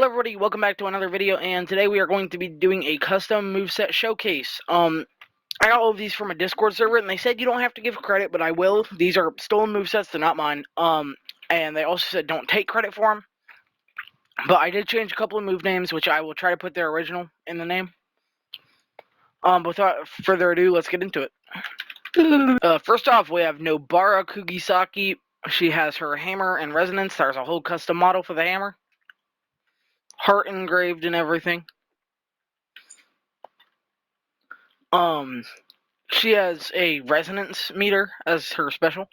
everybody, welcome back to another video, and today we are going to be doing a custom moveset showcase. I got all of these from a Discord server, and they said you don't have to give credit, but I will. These are stolen movesets, they're not mine. And they also said don't take credit for them. But I did change a couple of move names, which I will try to put their original in the name. Without further ado, let's get into it. First off, we have Nobara Kugisaki. She has her hammer and resonance. There's a whole custom model for the hammer. Heart engraved and everything. She has a resonance meter as her special.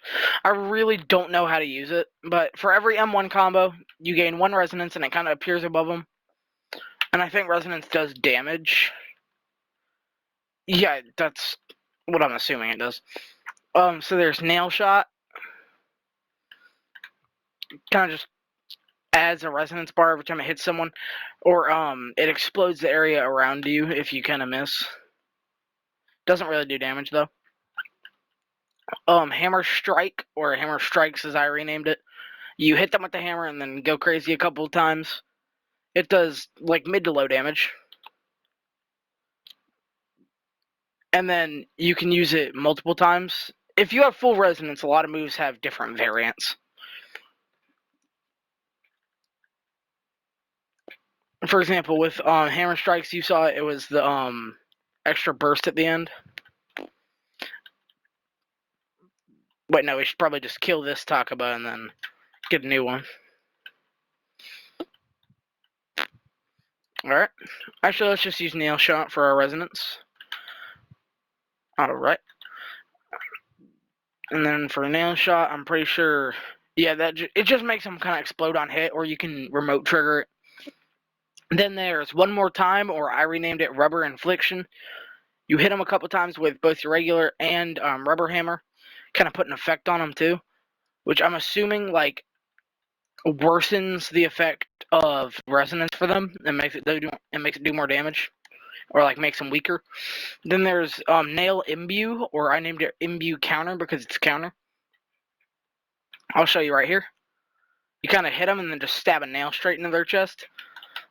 I really don't know how to use it, but for every M1 combo, you gain 1 resonance and it kind of appears above them. And I think resonance does damage. Yeah, that's what I'm assuming it does. So there's nail shot. Kind of just adds a resonance bar every time it hits someone, or it explodes the area around you if you kind of miss. Doesn't really do damage though. Hammer strike, or hammer strikes as I renamed it. You hit them with the hammer and then go crazy a couple of times. It does like mid to low damage. And then you can use it multiple times. If you have full resonance, a lot of moves have different variants. For example, with hammer strikes, you saw it was the extra burst at the end. Wait, no, we should probably just kill this Takaba and then get a new one. Alright. Actually, let's just use nail shot for our resonance. Alright. And then for nail shot, I'm pretty sure, yeah, it just makes them kind of explode on hit, or you can remote trigger it. Then there's one more time, or I renamed it rubber infliction. You hit them a couple times with both your regular and rubber hammer, kind of put an effect on them too, which I'm assuming like worsens the effect of resonance for them and makes it do more damage, or like makes them weaker. Then there's nail imbue, or I named it imbue counter because it's counter. I'll show you right here. You kind of hit them and then just stab a nail straight into their chest.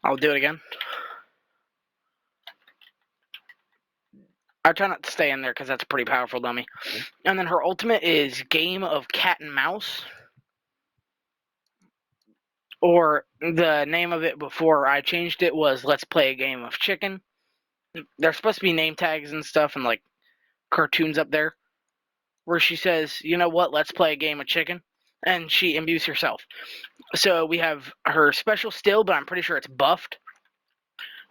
I'll do it again. I try not to stay in there because that's a pretty powerful dummy. And then her ultimate is Game of Cat and Mouse. Or the name of it before I changed it was Let's Play a Game of Chicken. There's supposed to be name tags and stuff and like cartoons up there where she says, you know what, let's play a game of chicken. And she imbues herself. So we have her special still, but I'm pretty sure it's buffed.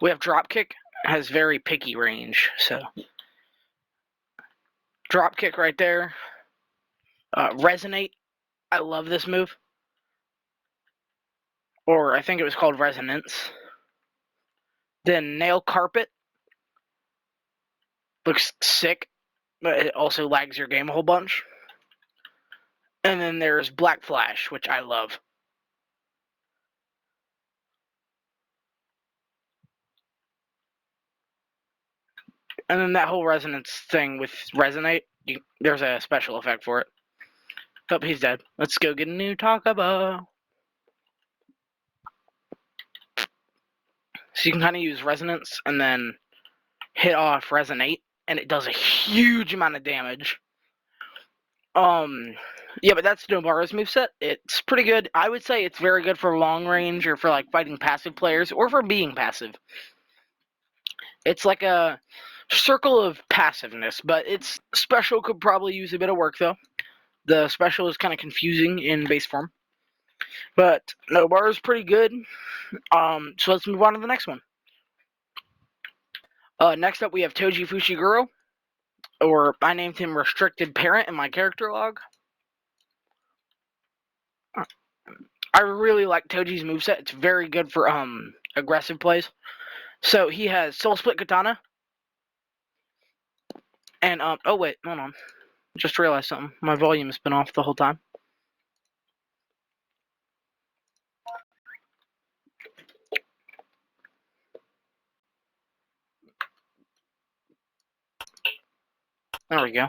We have dropkick, has very picky range. So dropkick right there. Resonate. I love this move. Or I think it was called resonance. Then nail carpet. Looks sick, but it also lags your game a whole bunch. And then there's black flash, which I love. And then that whole resonance thing with resonate, there's a special effect for it. Oh, he's dead. Let's go get a new Takaba. So you can kind of use resonance and then hit off resonate, and it does a huge amount of damage. Yeah, but that's Nobara's moveset. It's pretty good. I would say it's very good for long range, or for like fighting passive players, or for being passive. It's like a circle of passiveness, but its special could probably use a bit of work though. The special is kind of confusing in base form. But Nobara's pretty good. So let's move on to the next one. Next up we have Toji Fushiguro, or I named him Restricted Parent in my character log. I really like Toji's moveset. It's very good for aggressive plays. So he has Soul Split Katana. And oh wait, hold on. Just realized something. My volume has been off the whole time. There we go.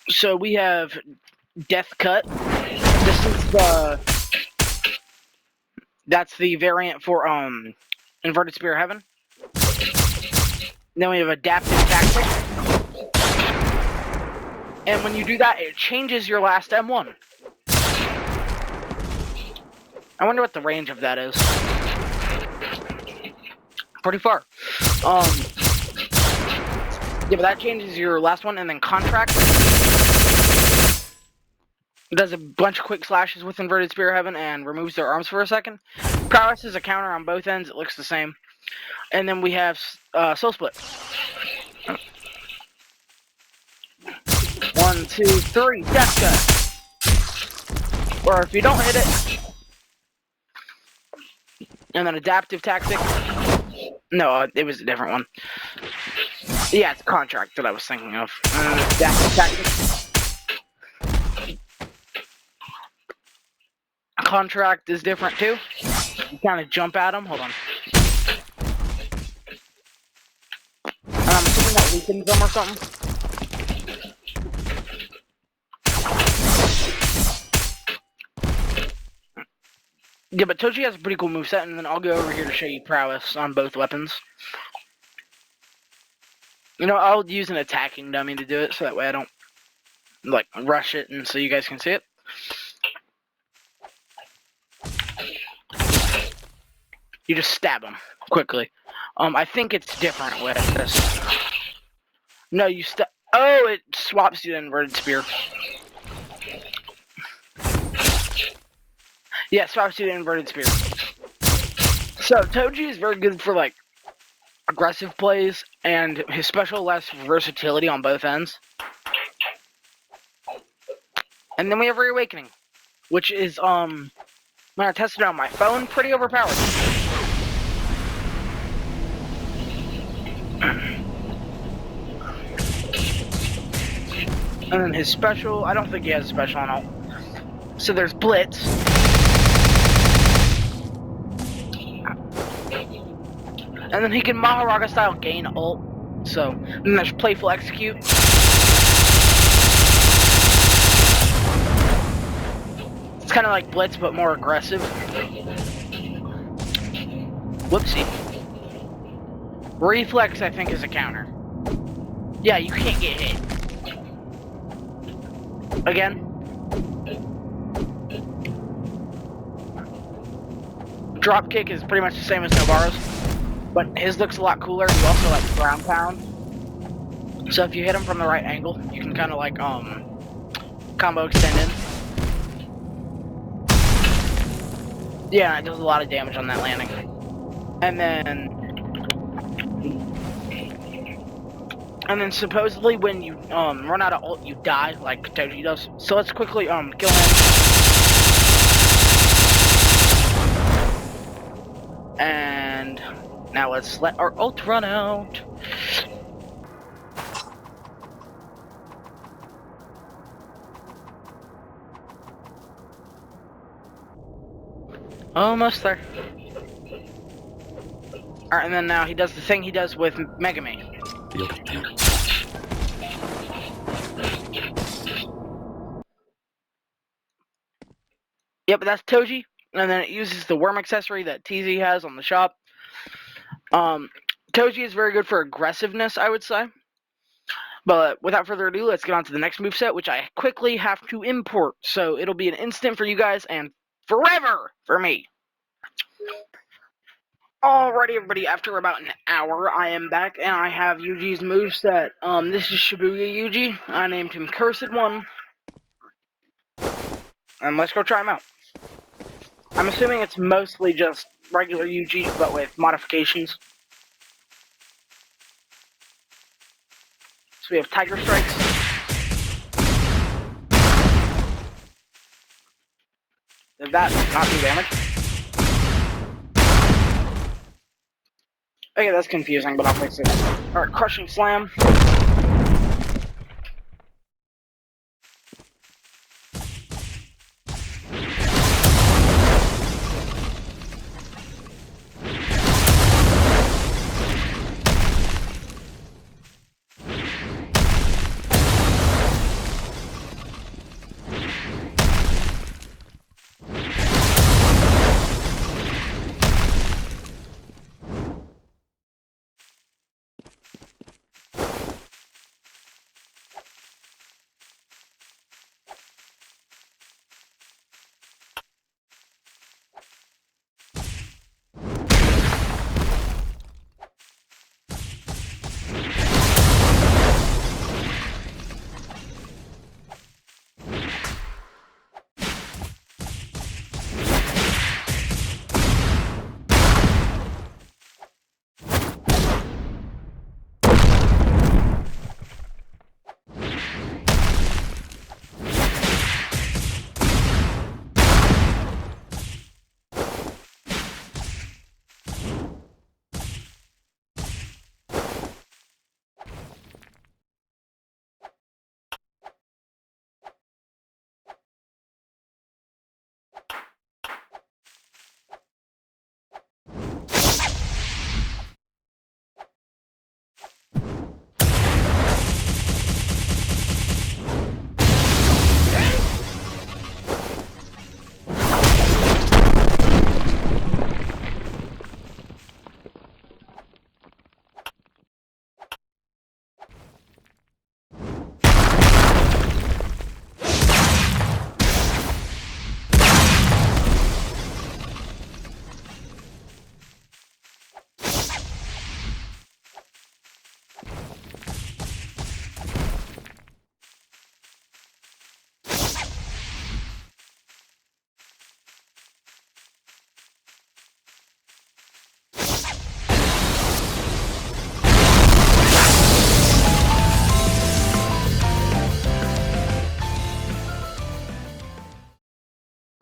So we have Death Cut. This is the... That's the variant for, Inverted Spear Heaven. Then we have Adaptive Tactic. And when you do that, it changes your last M1. I wonder what the range of that is. Pretty far. Yeah, but that changes your last one, and then Contract. It does a bunch of quick slashes with Inverted Spear Heaven and removes their arms for a second. Prowess is a counter on both ends. It looks the same. And then we have Soul Split. 1, 2, 3, Death Cut. Or if you don't hit it. And then Adaptive Tactic. No, it was a different one. Yeah, it's Contract that I was thinking of. Adaptive Tactic. Contract is different too. You kind of jump at them. Hold on. I'm assuming that weakens them or something. Yeah, but Toji has a pretty cool moveset, and then I'll go over here to show you prowess on both weapons. You know, I'll use an attacking dummy to do it, so that way I don't, like, rush it, and so you guys can see it. You just stab them quickly. I think it's different with this. No, you stab. Oh, it swaps you to Inverted Spear. Yeah, swaps you to Inverted Spear. So, Toji is very good for, like, aggressive plays, and his special less versatility on both ends. And then we have Reawakening, which is, when I tested it on my phone, pretty overpowered. And then his special, I don't think he has a special on all. So there's Blitz. And then he can Maharaga style gain ult. So, and then there's Playful Execute. It's kind of like Blitz, but more aggressive. Whoopsie. Reflex, I think, is a counter. Yeah, you can't get hit. Again. Dropkick is pretty much the same as Nobara's, but his looks a lot cooler. He also like ground pound. So if you hit him from the right angle, you can kind of like combo extend in. Yeah, it does a lot of damage on that landing. And then supposedly when you run out of ult, you die like Toji does. So let's quickly kill him. And now let's let our ult run out. Almost there. Alright, and then now he does the thing he does with Megami. Yep, that's Toji. And then it uses the worm accessory that TZ has on the shop. Toji is very good for aggressiveness, I would say. But without further ado, let's get on to the next moveset, which I quickly have to import. So it'll be an instant for you guys and forever for me. Alrighty, everybody, after about an hour, I am back, and I have Yuji's moveset. This is Shibuya Yuji. I named him Cursed One. And let's go try him out. I'm assuming it's mostly just regular Yuji, but with modifications. So we have Tiger Strikes. Did that not do damage? Okay, that's confusing, but I'll fix it. Alright, Crushing Slam.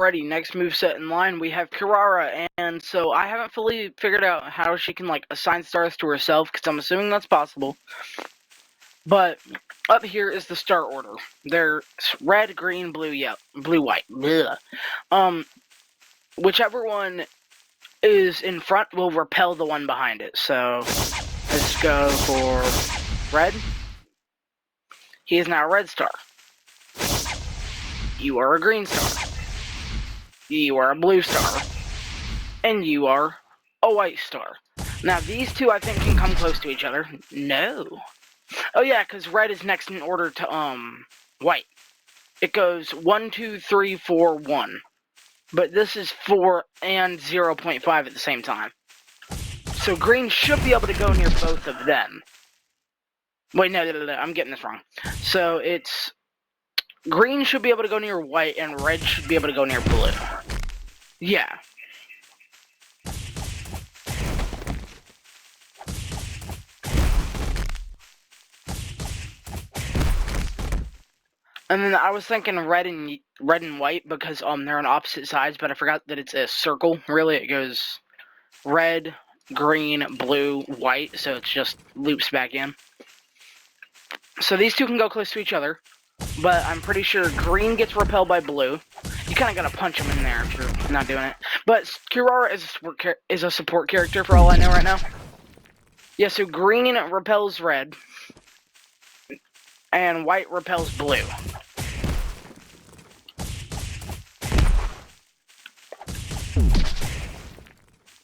Alrighty, next moveset in line, we have Kirara, and so I haven't fully figured out how she can, like, assign stars to herself, because I'm assuming that's possible. But up here is the star order. There's red, green, blue, yellow, blue, white. Bleh. Whichever one is in front will repel the one behind it. So let's go for red. He is now a red star. You are a green star. You are a blue star. And you are a white star. Now these two I think can come close to each other. No. Oh yeah, because red is next in order to white. It goes 1, 2, 3, 4, 1. But this is 4 and 0.5 at the same time. So green should be able to go near both of them. Wait, no, I'm getting this wrong. So it's green should be able to go near white, and red should be able to go near blue. Yeah. And then I was thinking red and white because they're on opposite sides, but I forgot that it's a circle. Really, it goes red, green, blue, white, so it just loops back in. So these two can go close to each other, but I'm pretty sure green gets repelled by blue. You kind of gotta punch him in there if you're not doing it. But Kirara is a support character for all I know right now. Yeah, so green repels red, and white repels blue.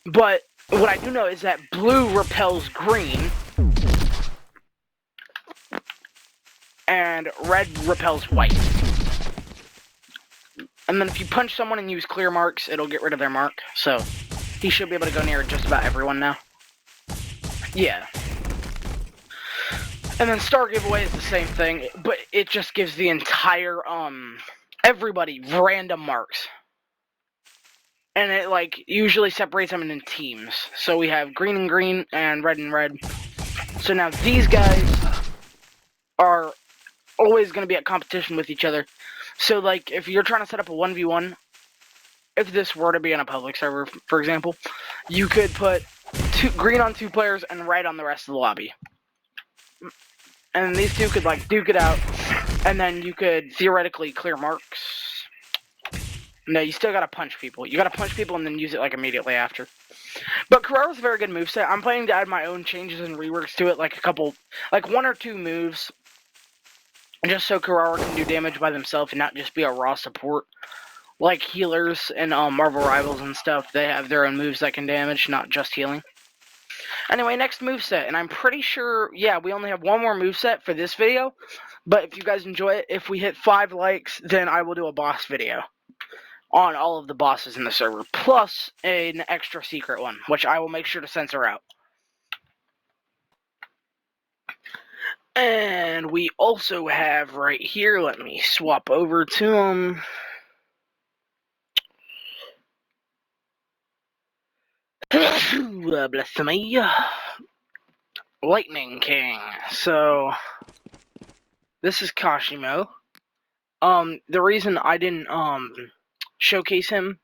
But what I do know is that blue repels green, and red repels white. And then if you punch someone and use clear marks, it'll get rid of their mark. So he should be able to go near just about everyone now. Yeah. And then star giveaway is the same thing, but it just gives the entire everybody random marks. And it, like, usually separates them into teams. So we have green and green, and red. So now these guys are always going to be at competition with each other. So, like, if you're trying to set up a 1v1, if this were to be on a public server, for example, you could put green on 2 players and red on the rest of the lobby. And these two could, like, duke it out, and then you could theoretically clear marks. No, you still gotta punch people. You gotta punch people and then use it, like, immediately after. But Kirara's a very good moveset. I'm planning to add my own changes and reworks to it, like a couple, like 1 or 2 moves, just so Kirara can do damage by themselves and not just be a raw support. Like healers and Marvel Rivals and stuff, they have their own moves that can damage, not just healing. Anyway, next moveset, and I'm pretty sure, yeah, we only have 1 more moveset for this video, but if you guys enjoy it, if we hit 5 likes, then I will do a boss video on all of the bosses in the server, plus an extra secret one, which I will make sure to censor out. And we also have right here, let me swap over to them. Bless me. Lightning King. So, this is Kashimo. The reason I didn't, showcase him,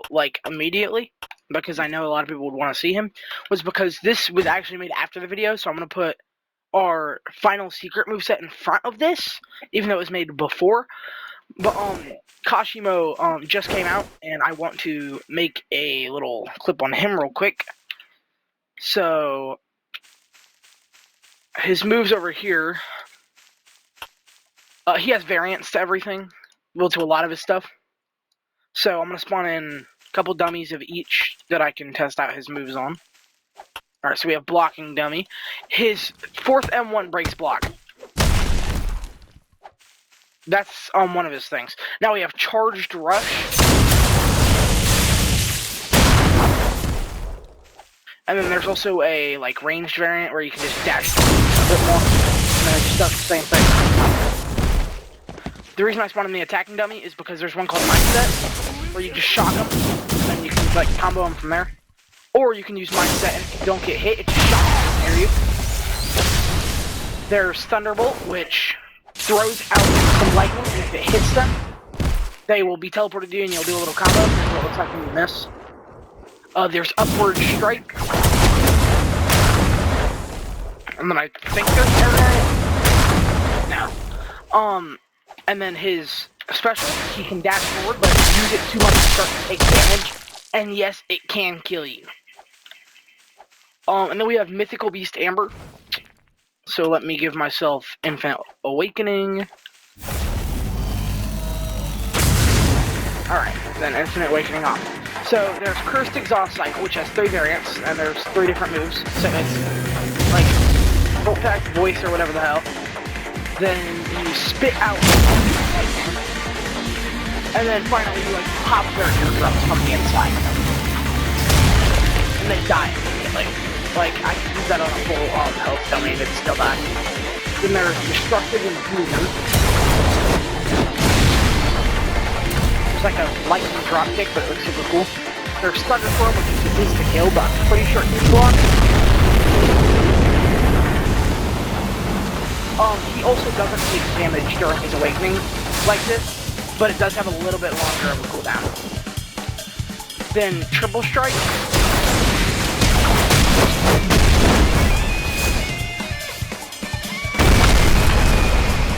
like, immediately, because I know a lot of people would want to see him, was because this was actually made after the video, so I'm going to put our final secret moveset in front of this, even though it was made before. But, Kashimo, just came out, and I want to make a little clip on him real quick. So, his moves over here, he has variants to everything, well, to a lot of his stuff. So I'm going to spawn in a couple dummies of each that I can test out his moves on. Alright, so we have blocking dummy. His 4th M1 breaks block. That's one of his things. Now we have charged rush. And then there's also a, like, ranged variant where you can just dash a bit more. And then it just does the same thing. The reason I spawned in the attacking dummy is because there's one called Mindset, where you just shock them, and then you can, like, combo them from there. Or you can use Mindset, and if you don't get hit, it just shocks them near you. There's Thunderbolt, which throws out some lightning, and if it hits them, they will be teleported to you and you'll do a little combo. That's what it looks like when you miss. There's upward strike. And then I think there's no. And then his special, he can dash forward, but if you use it too much, you start to take damage. And yes, it can kill you. And then we have Mythical Beast Amber. So let me give myself Infinite Awakening. Alright, then Infinite Awakening off. So there's Cursed Exhaust Cycle, which has 3 variants, and there's 3 different moves. So it's like Volt Pack, Voice, or whatever the hell. Then you spit out, and then finally you like pop their eardrums from the inside, and they die immediately. Like I can use that on a full health dummy and it'd still die. Then there's Destructive Infusion. It's like a lightning drop kick, but it looks super cool. There's Thunderstorm, which is easy to kill, but I'm pretty sure it's blocked. He also doesn't take damage during his awakening like this, but it does have a little bit longer of a cooldown. Then Triple Strike.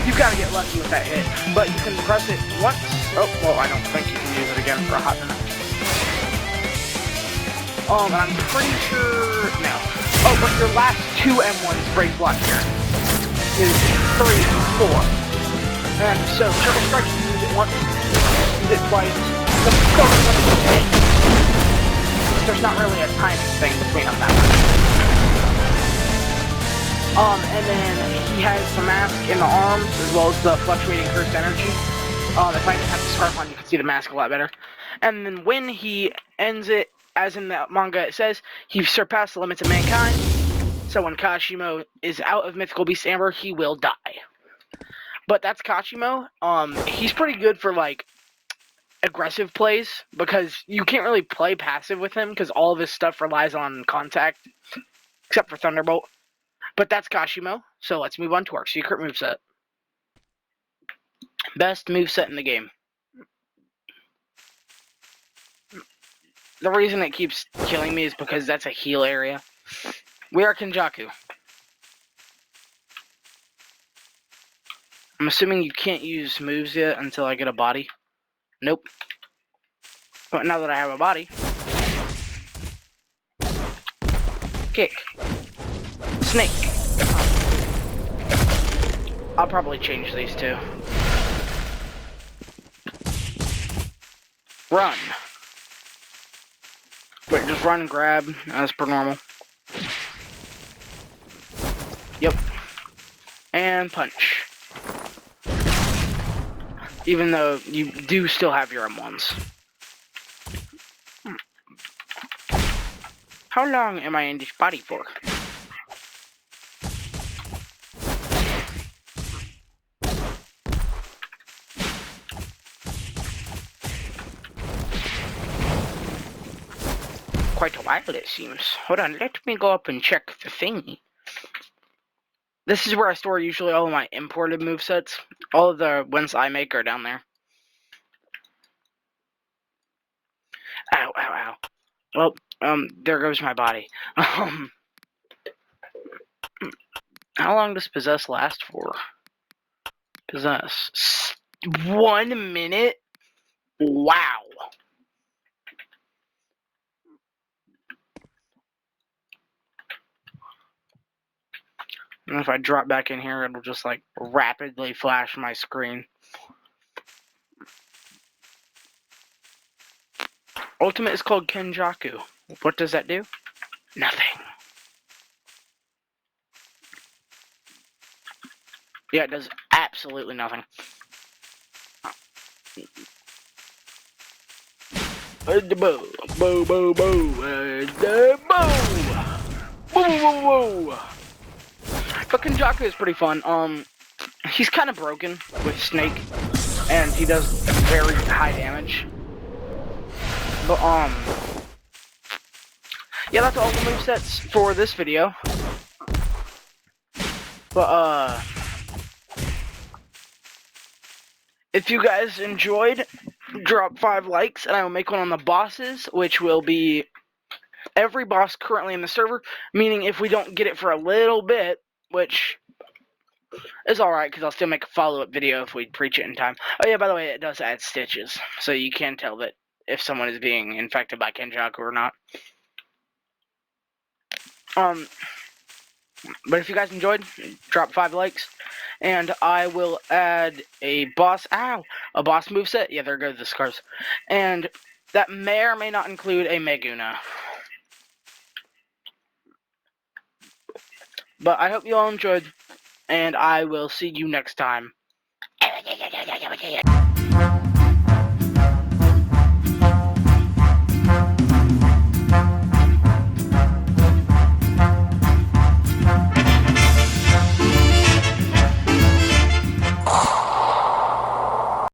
You gotta get lucky with that hit, but you can press it once. Oh, well, I don't think you can use it again for a hot minute. And I'm pretty sure, no. Oh, but your last 2 M1s break block here. Is 3 and 4. And so Triple Strike, you use it once, use it twice, but it's still going to hit. There's not really a timing thing between them that much. And then he has the mask in the arms, as well as the fluctuating cursed energy. If I didn't have the scarf on, you can see the mask a lot better. And then when he ends it, as in the manga it says, he surpassed the limits of mankind. So when Kashimo is out of Mythical Beast Amber, he will die. But that's Kashimo. He's pretty good for, like, aggressive plays, because you can't really play passive with him, because all of his stuff relies on contact, except for Thunderbolt. But that's Kashimo, so let's move on to our secret moveset. Best moveset in the game. The reason it keeps killing me is because that's a heal area. We are Kenjaku. I'm assuming you can't use moves yet until I get a body. Nope. But now that I have a body... Kick. Snake. I'll probably change these two. Run. Wait, just run and grab, as per normal. Yep. And punch. Even though you do still have your M1s. How long am I in this body for? Quite a while, it seems. Hold on, let me go up and check the thingy. This is where I store usually all of my imported movesets. All of the ones I make are down there. Ow, ow, ow. Well, there goes my body. How long does Possess last for? Possess. 1 minute? Wow. And if I drop back in here, it'll just, like, rapidly flash my screen. Ultimate is called Kenjaku. What does that do? Nothing. Yeah, it does absolutely nothing. The bow. Bow, bow, bow. The bow. Whoa, whoa, whoa. But Kenjaku is pretty fun. He's kind of broken with Snake, and he does very high damage. But, yeah, that's all the movesets for this video. But, if you guys enjoyed, drop 5 likes, and I will make one on the bosses, which will be every boss currently in the server, meaning if we don't get it for a little bit, which is alright, because I'll still make a follow-up video if we preach it in time. Oh yeah, by the way, it does add stitches, so you can tell that if someone is being infected by Kenjaku or not. But if you guys enjoyed, drop 5 likes, and I will add a boss, a boss moveset, yeah, there goes the scars, and that may or may not include a Meguna. But I hope you all enjoyed, and I will see you next time.